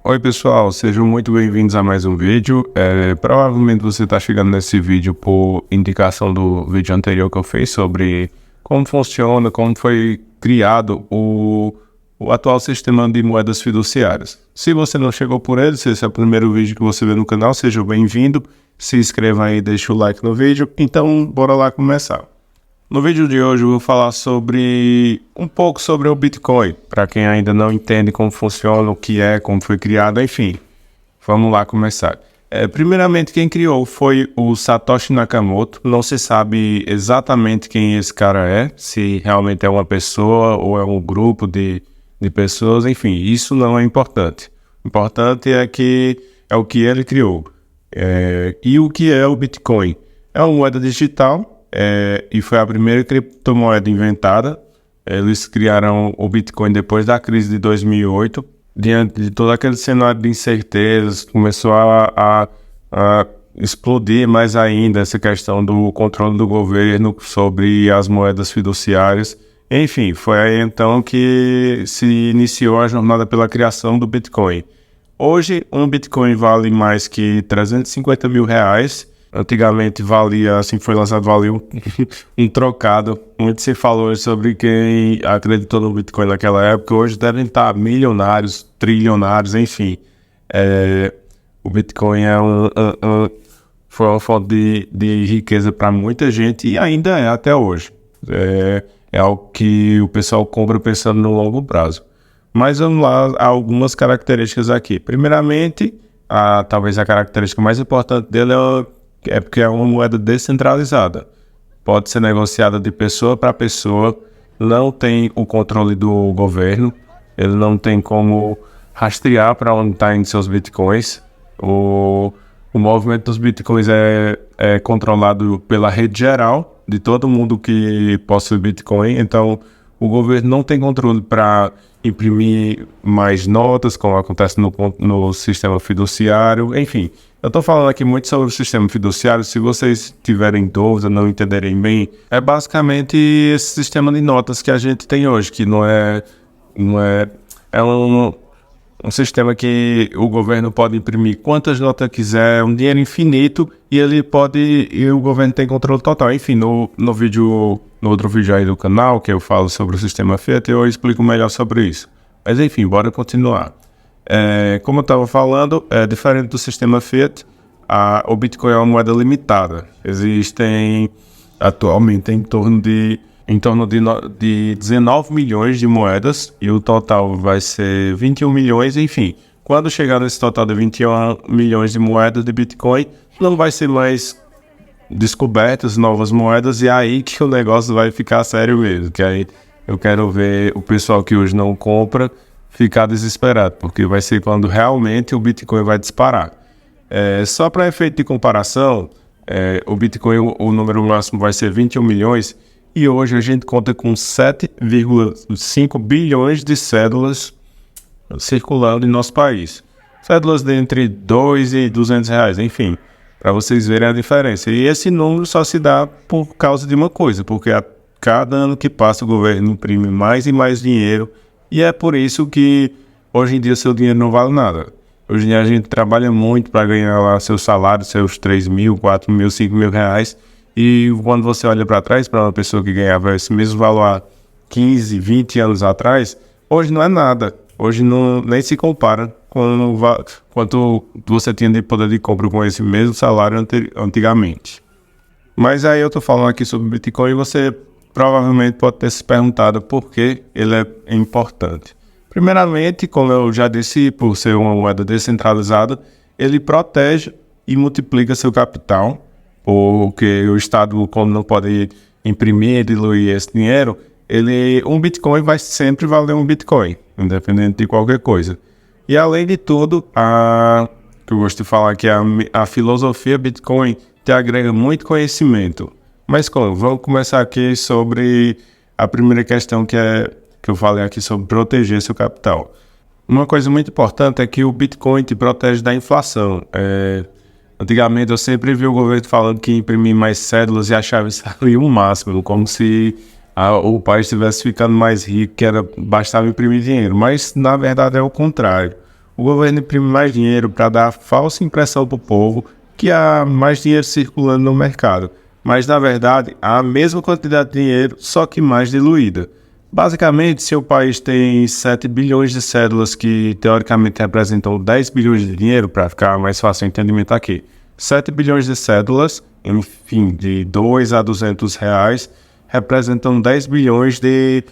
Oi pessoal, sejam muito bem-vindos a mais um vídeo. Provavelmente você está chegando nesse vídeo por indicação do vídeo anterior que eu fiz sobre como funciona, como foi criado o atual sistema de moedas fiduciárias. Se você não chegou por ele, se esse é o primeiro vídeo que você vê no canal, seja bem-vindo. Se inscreva aí, deixa o like no vídeo. Então, bora lá começar. No vídeo de hoje eu vou falar um pouco sobre o Bitcoin, para quem ainda não entende como funciona, o que é, como foi criado, enfim. Vamos lá começar. Primeiramente, quem criou foi o Satoshi Nakamoto. Não se sabe exatamente quem esse cara é, se realmente é uma pessoa ou é um grupo de pessoas, enfim, isso não é importante. O importante é que é o que ele criou. E o que é o Bitcoin? É uma moeda digital. E foi a primeira criptomoeda inventada. Eles criaram o Bitcoin depois da crise de 2008. Diante de todo aquele cenário de incertezas, começou a explodir mais ainda essa questão do controle do governo sobre as moedas fiduciárias. Enfim, foi aí então que se iniciou a jornada pela criação do Bitcoin. Hoje, um Bitcoin vale mais que 350 mil reais. Antigamente valia, assim foi lançado, valia um trocado. Muito se falou sobre quem acreditou no Bitcoin naquela época. Hoje devem estar milionários, trilionários, enfim. O Bitcoin foi uma fonte de riqueza para muita gente e ainda é até hoje. É algo que o pessoal compra pensando no longo prazo. Mas vamos lá, há algumas características aqui. Primeiramente, talvez a característica mais importante dele é porque é uma moeda descentralizada. Pode ser negociada de pessoa para pessoa, não tem o controle do governo, ele não tem como rastrear para onde está indo seus bitcoins. O movimento dos bitcoins é controlado pela rede geral de todo mundo que possui bitcoin, então o governo não tem controle para imprimir mais notas, como acontece no sistema fiduciário, enfim. Eu estou falando aqui muito sobre o sistema fiduciário. Se vocês tiverem dúvida, não entenderem bem, é basicamente esse sistema de notas que a gente tem hoje, que é um sistema que o governo pode imprimir quantas notas quiser, um dinheiro infinito, e o governo tem controle total. Enfim, no outro vídeo aí do canal, que eu falo sobre o sistema Fiat, eu explico melhor sobre isso. Mas enfim, bora continuar. Como eu estava falando, diferente do sistema Fiat, o Bitcoin é uma moeda limitada. Existem atualmente em torno de 19 milhões de moedas e o total vai ser 21 milhões, enfim. Quando chegar nesse total de 21 milhões de moedas de Bitcoin, não vai ser mais descobertas novas moedas, e é aí que o negócio vai ficar sério mesmo, que aí eu quero ver o pessoal que hoje não compra ficar desesperado, porque vai ser quando realmente o Bitcoin vai disparar. Só para efeito de comparação, o Bitcoin, o número máximo vai ser 21 milhões, e hoje a gente conta com 7,5 bilhões de cédulas circulando em nosso país. Cédulas de entre 2 e 200 reais, enfim, para vocês verem a diferença. E esse número só se dá por causa de uma coisa, porque a cada ano que passa o governo imprime mais e mais dinheiro, e é por isso que hoje em dia seu dinheiro não vale nada. Hoje em dia a gente trabalha muito para ganhar lá seu salário, seus 3 mil, 4 mil, 5 mil reais, e quando você olha para trás, para uma pessoa que ganhava esse mesmo valor há 15, 20 anos atrás, hoje não é nada. Hoje nem se compara com quanto você tinha de poder de compra com esse mesmo salário antigamente. Mas aí eu estou falando aqui sobre o Bitcoin e você provavelmente pode ter se perguntado por que ele é importante. Primeiramente, como eu já disse, por ser uma moeda descentralizada, ele protege e multiplica seu capital, porque o Estado, como não pode imprimir e diluir esse dinheiro, um Bitcoin vai sempre valer um Bitcoin, independente de qualquer coisa. E além de tudo, que eu gosto de falar que a filosofia Bitcoin te agrega muito conhecimento. Mas vamos começar aqui sobre a primeira questão que eu falei aqui sobre proteger seu capital. Uma coisa muito importante é que o Bitcoin te protege da inflação. Antigamente eu sempre vi o governo falando que imprimir mais cédulas e achava isso ali o máximo, como se o país estivesse ficando mais rico, bastava imprimir dinheiro. Mas na verdade é o contrário. o governo imprime mais dinheiro para dar falsa impressão para o povo que há mais dinheiro circulando no mercado. Mas, na verdade, há a mesma quantidade de dinheiro, só que mais diluída. Basicamente, se o país tem 7 bilhões de cédulas que, teoricamente, representam 10 bilhões de dinheiro, para ficar mais fácil o entendimento aqui, 7 bilhões de cédulas, enfim, de 2 a 200 reais, representam 10 bilhões de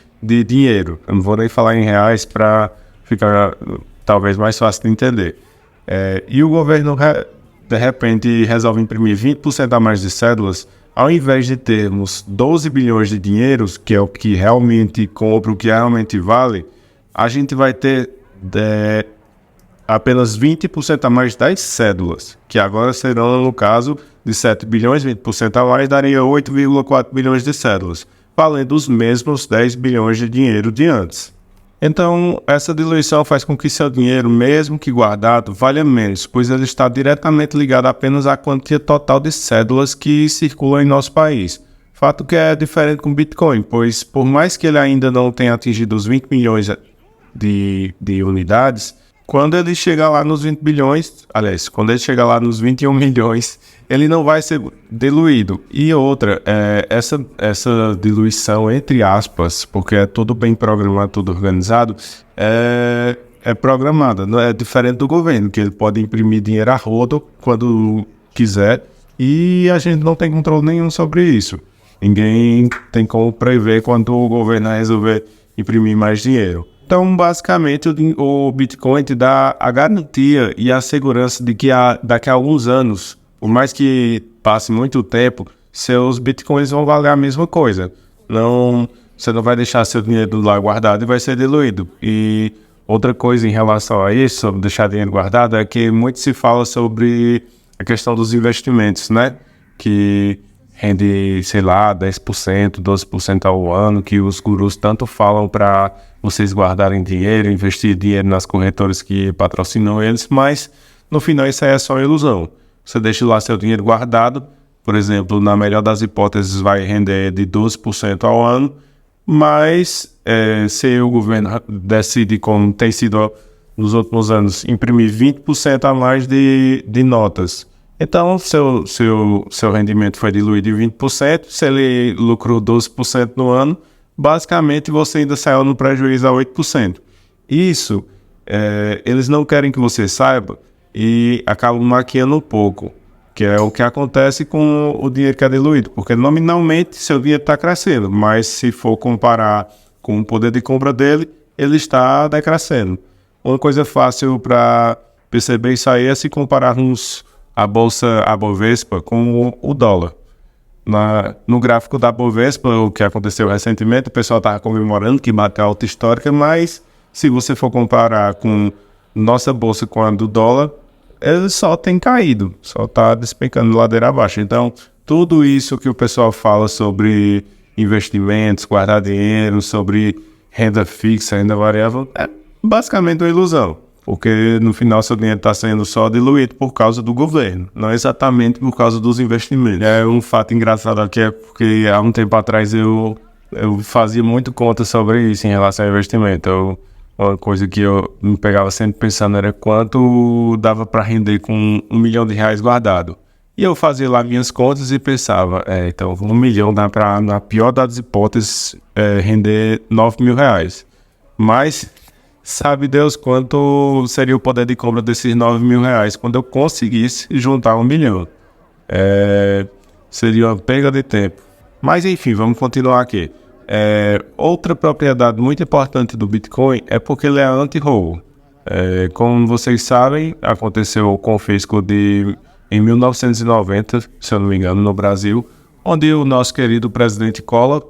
dinheiro. Eu não vou nem falar em reais para ficar talvez mais fácil de entender. E o governo, de repente, resolve imprimir 20% a mais de cédulas. Ao invés de termos 12 bilhões de dinheiros, que é o que realmente compra, o que realmente vale, a gente vai ter apenas 20% a mais das cédulas, que agora serão, no caso, de 7 bilhões, 20% a mais, daria 8,4 bilhões de cédulas, valendo os mesmos 10 bilhões de dinheiro de antes. Então, essa diluição faz com que seu dinheiro, mesmo que guardado, valha menos, pois ele está diretamente ligado apenas à quantia total de cédulas que circulam em nosso país. Fato que é diferente com o Bitcoin, pois por mais que ele ainda não tenha atingido os 20 milhões de unidades, quando ele chegar lá nos 20 bilhões, aliás, quando ele chegar lá nos 21 milhões, ele não vai ser diluído. E outra, essa diluição, entre aspas, porque é tudo bem programado, tudo organizado, é programada. Não é diferente do governo, que ele pode imprimir dinheiro a rodo quando quiser, e a gente não tem controle nenhum sobre isso. Ninguém tem como prever quando o governo resolver imprimir mais dinheiro. Então, basicamente, o Bitcoin te dá a garantia e a segurança de que daqui a alguns anos, por mais que passe muito tempo, seus Bitcoins vão valer a mesma coisa. Você não vai deixar seu dinheiro lá guardado e vai ser diluído. E outra coisa em relação a isso, sobre deixar dinheiro guardado, é que muito se fala sobre a questão dos investimentos, né? Que rende, sei lá, 10%, 12% ao ano, que os gurus tanto falam para vocês guardarem dinheiro, investir dinheiro nas corretoras que patrocinam eles, mas no final isso aí é só ilusão. Você deixa lá seu dinheiro guardado, por exemplo, na melhor das hipóteses vai render de 12% ao ano, mas se o governo decide, como tem sido nos últimos anos, imprimir 20% a mais de notas, então seu rendimento foi diluído em 20%, se ele lucrou 12% no ano, basicamente você ainda saiu no prejuízo a 8%. Isso, eles não querem que você saiba e acabam maquiando um pouco, que é o que acontece com o dinheiro que é diluído, porque nominalmente seu dinheiro está crescendo, mas se for comparar com o poder de compra dele, ele está decrescendo. Uma coisa fácil para perceber isso aí é se compararmos a Bovespa com o dólar. No gráfico da Bovespa, o que aconteceu recentemente, o pessoal estava comemorando que bateu a alta histórica, mas se você for comparar com nossa bolsa com a do dólar, ele só tem caído, só está despencando ladeira abaixo. Então, tudo isso que o pessoal fala sobre investimentos, guardar dinheiro, sobre renda fixa, renda variável, é basicamente uma ilusão. Porque no final seu dinheiro está sendo só diluído por causa do governo, não exatamente por causa dos investimentos. É um fato engraçado aqui, é porque há um tempo atrás eu fazia muito conta sobre isso em relação ao investimento. Uma coisa que eu me pegava sempre pensando era quanto dava para render com R$1 milhão guardado. E eu fazia lá minhas contas e pensava, então R$1 milhão dá para, na pior das hipóteses, render R$9 mil. Mas sabe Deus quanto seria o poder de compra desses R$9 mil quando eu conseguisse juntar R$1 milhão. Seria uma perda de tempo. Mas enfim, vamos continuar aqui. Outra propriedade muito importante do Bitcoin é porque ele é anti-roubo. Como vocês sabem, aconteceu o confisco em 1990, se eu não me engano, no Brasil, onde o nosso querido presidente Collor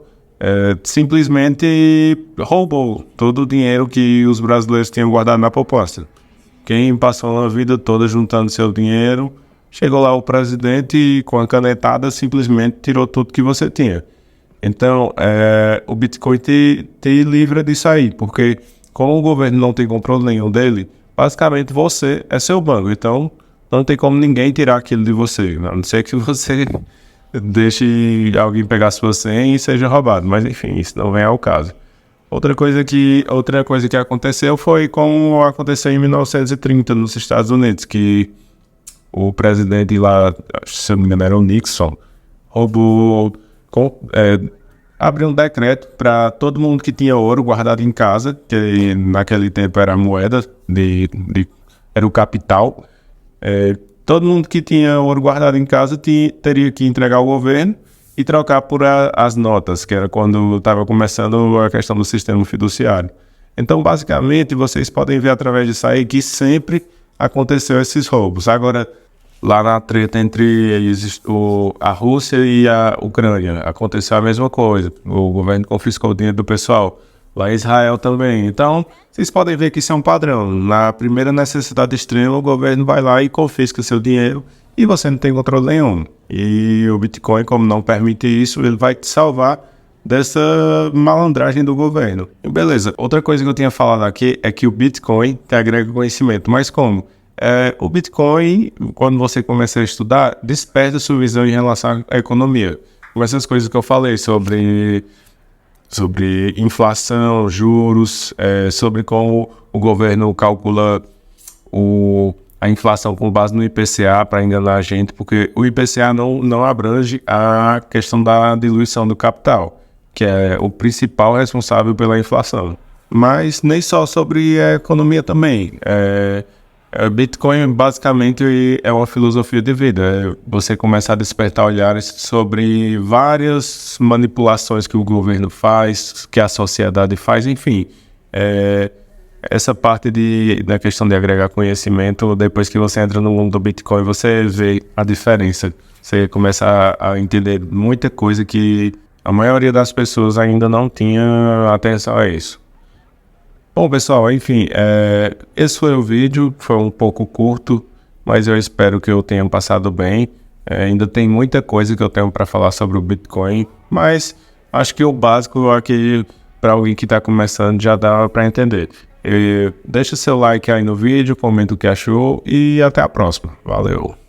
simplesmente roubou todo o dinheiro que os brasileiros tinham guardado na poupança. Quem passou a vida toda juntando seu dinheiro, chegou lá o presidente e com a canetada simplesmente tirou tudo que você tinha. Então, o Bitcoin te livra disso aí, porque como o governo não tem controle nenhum dele, basicamente você é seu banco, então não tem como ninguém tirar aquilo de você, a não ser que você deixe alguém pegar sua senha e seja roubado, mas enfim, isso não vem ao caso. Outra coisa que aconteceu foi como aconteceu em 1930 nos Estados Unidos, que o presidente lá, se eu não me engano, era o Nixon, roubou, abriu um decreto para todo mundo que tinha ouro guardado em casa, que naquele tempo era a moeda, era o capital. Todo mundo que tinha ouro guardado em casa teria que entregar ao governo e trocar por as notas, que era quando estava começando a questão do sistema fiduciário. Então, basicamente, vocês podem ver através disso aí que sempre aconteceu esses roubos. Agora, lá na treta entre a Rússia e a Ucrânia, aconteceu a mesma coisa. O governo confiscou o dinheiro do pessoal. Lá em Israel também. Então, vocês podem ver que isso é um padrão. Na primeira necessidade extrema, o governo vai lá e confisca seu dinheiro e você não tem controle nenhum. E o Bitcoin, como não permite isso, ele vai te salvar dessa malandragem do governo. E beleza, outra coisa que eu tinha falado aqui é que o Bitcoin te agrega conhecimento. Mas como? O Bitcoin, quando você começa a estudar, desperta sua visão em relação à economia. Com essas coisas que eu falei sobre inflação, juros, sobre como o governo calcula a inflação com base no IPCA para enganar a gente, porque o IPCA não abrange a questão da diluição do capital, que é o principal responsável pela inflação. Mas nem só sobre a economia também. Bitcoin basicamente é uma filosofia de vida. Você começa a despertar olhares sobre várias manipulações que o governo faz, que a sociedade faz, enfim. Essa parte da questão de agregar conhecimento, depois que você entra no mundo do Bitcoin, você vê a diferença. Você começa a entender muita coisa que a maioria das pessoas ainda não tinha atenção a isso. Bom, pessoal, enfim, esse foi o vídeo, foi um pouco curto, mas eu espero que eu tenha passado bem. Ainda tem muita coisa que eu tenho para falar sobre o Bitcoin, mas acho que o básico aqui, para alguém que está começando, já dá para entender. Deixa seu like aí no vídeo, comenta o que achou e até a próxima. Valeu!